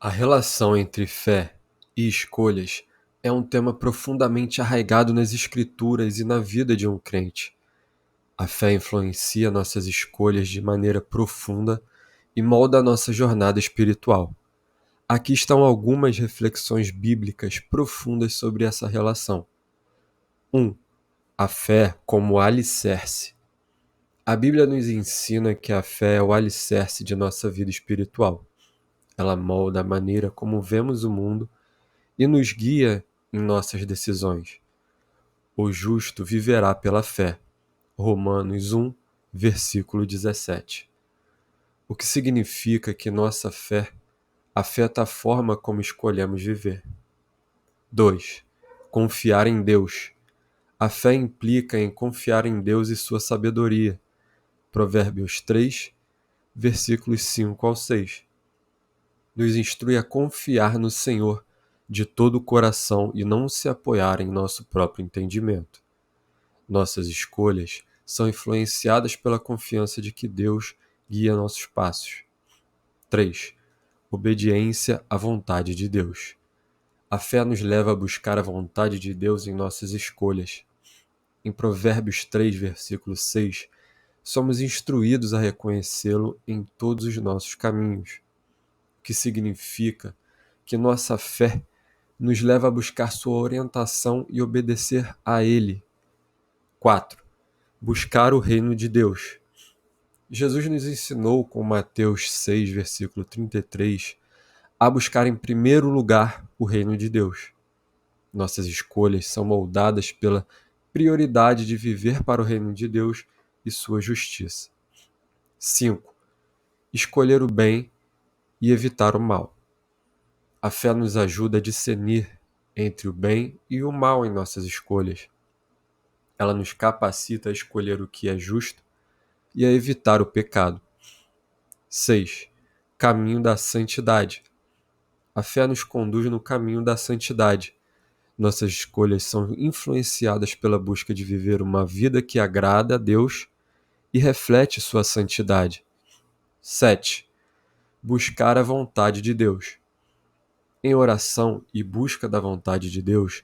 A relação entre fé e escolhas é um tema profundamente arraigado nas Escrituras e na vida de um crente. A fé influencia nossas escolhas de maneira profunda e molda a nossa jornada espiritual. Aqui estão algumas reflexões bíblicas profundas sobre essa relação. 1. A fé como alicerce. A Bíblia nos ensina que a fé é o alicerce de nossa vida espiritual. Ela molda a maneira como vemos o mundo e nos guia em nossas decisões. O justo viverá pela fé. Romanos 1, versículo 17. O que significa que nossa fé afeta a forma como escolhemos viver. 2. Confiar em Deus. A fé implica em confiar em Deus e sua sabedoria. Provérbios 3, versículos 5 ao 6. Nos instrui a confiar no Senhor de todo o coração e não se apoiar em nosso próprio entendimento. Nossas escolhas são influenciadas pela confiança de que Deus guia nossos passos. 3. Obediência à vontade de Deus. A fé nos leva a buscar a vontade de Deus em nossas escolhas. Em Provérbios 3, versículo 6, somos instruídos a reconhecê-lo em todos os nossos caminhos, o que significa que nossa fé nos leva a buscar sua orientação e obedecer a Ele. 4. Buscar o reino de Deus. Jesus nos ensinou com Mateus 6, versículo 33, a buscar em primeiro lugar o reino de Deus. Nossas escolhas são moldadas pela prioridade de viver para o reino de Deus e sua justiça. 5. Escolher o bem e evitar o mal. A fé nos ajuda a discernir entre o bem e o mal em nossas escolhas. Ela nos capacita a escolher o que é justo e a evitar o pecado. 6. Caminho da santidade. A fé nos conduz no caminho da santidade. Nossas escolhas são influenciadas pela busca de viver uma vida que agrada a Deus e reflete sua santidade. 7. Buscar a vontade de Deus. Em oração e busca da vontade de Deus,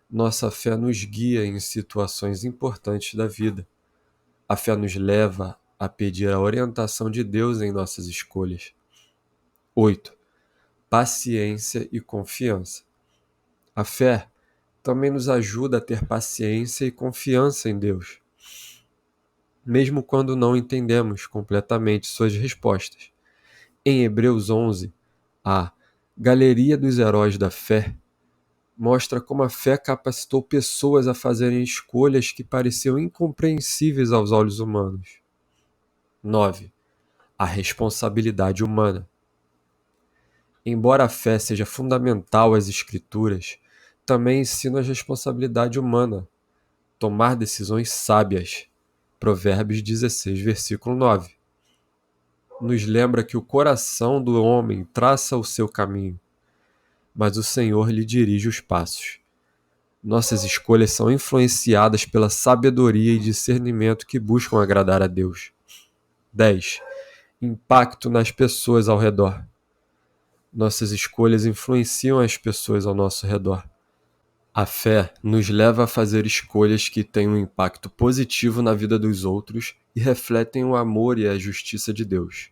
nossa fé nos guia em situações importantes da vida. A fé nos leva a pedir a orientação de Deus em nossas escolhas. 8. Paciência e confiança. A fé também nos ajuda a ter paciência e confiança em Deus, mesmo quando não entendemos completamente suas respostas. Em Hebreus 11, a Galeria dos Heróis da Fé mostra como a fé capacitou pessoas a fazerem escolhas que pareciam incompreensíveis aos olhos humanos. 9. A responsabilidade humana. Embora a fé seja fundamental às Escrituras, também ensina a responsabilidade humana, tomar decisões sábias. Provérbios 16, versículo 9. Nos lembra que o coração do homem traça o seu caminho, mas o Senhor lhe dirige os passos. Nossas escolhas são influenciadas pela sabedoria e discernimento que buscam agradar a Deus. 10. Impacto nas pessoas ao redor. Nossas escolhas influenciam as pessoas ao nosso redor. A fé nos leva a fazer escolhas que têm um impacto positivo na vida dos outros e refletem o amor e a justiça de Deus.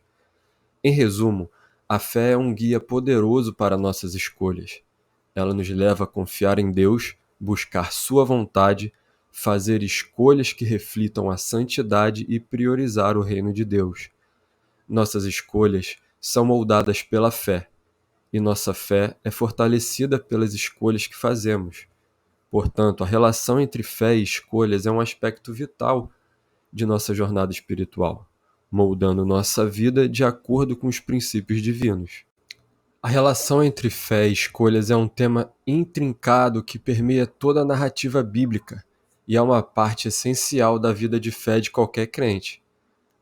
Em resumo, a fé é um guia poderoso para nossas escolhas. Ela nos leva a confiar em Deus, buscar sua vontade, fazer escolhas que reflitam a santidade e priorizar o reino de Deus. Nossas escolhas são moldadas pela fé, e nossa fé é fortalecida pelas escolhas que fazemos. Portanto, a relação entre fé e escolhas é um aspecto vital de nossa jornada espiritual, moldando nossa vida de acordo com os princípios divinos. A relação entre fé e escolhas é um tema intrincado que permeia toda a narrativa bíblica e é uma parte essencial da vida de fé de qualquer crente.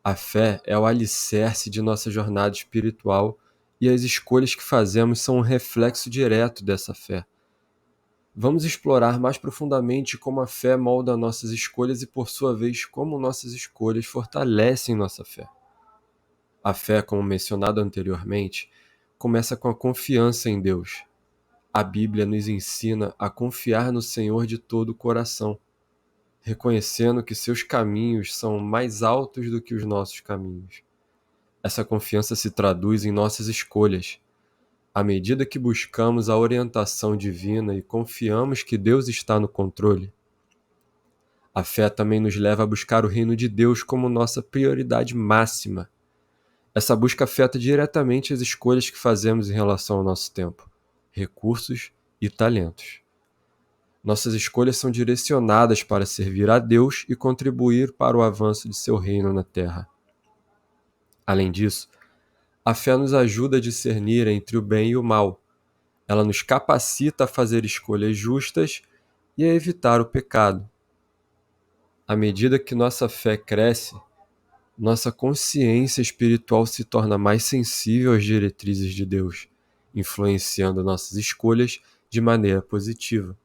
A fé é o alicerce de nossa jornada espiritual e as escolhas que fazemos são um reflexo direto dessa fé. Vamos explorar mais profundamente como a fé molda nossas escolhas e, por sua vez, como nossas escolhas fortalecem nossa fé. A fé, como mencionado anteriormente, começa com a confiança em Deus. A Bíblia nos ensina a confiar no Senhor de todo o coração, reconhecendo que seus caminhos são mais altos do que os nossos caminhos. Essa confiança se traduz em nossas escolhas. À medida que buscamos a orientação divina e confiamos que Deus está no controle, a fé também nos leva a buscar o reino de Deus como nossa prioridade máxima. Essa busca afeta diretamente as escolhas que fazemos em relação ao nosso tempo, recursos e talentos. Nossas escolhas são direcionadas para servir a Deus e contribuir para o avanço de seu reino na Terra. Além disso, a fé nos ajuda a discernir entre o bem e o mal. Ela nos capacita a fazer escolhas justas e a evitar o pecado. À medida que nossa fé cresce, nossa consciência espiritual se torna mais sensível às diretrizes de Deus, influenciando nossas escolhas de maneira positiva.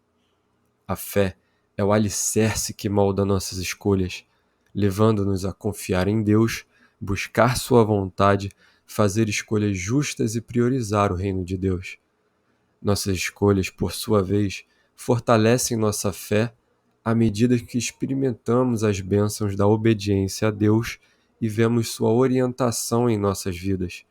A fé é o alicerce que molda nossas escolhas, levando-nos a confiar em Deus, buscar sua vontade, fazer escolhas justas e priorizar o reino de Deus. Nossas escolhas, por sua vez, fortalecem nossa fé à medida que experimentamos as bênçãos da obediência a Deus e vemos sua orientação em nossas vidas.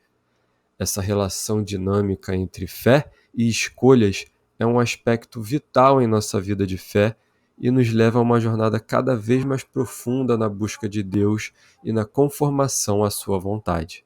Essa relação dinâmica entre fé e escolhas é um aspecto vital em nossa vida de fé e nos leva a uma jornada cada vez mais profunda na busca de Deus e na conformação à sua vontade.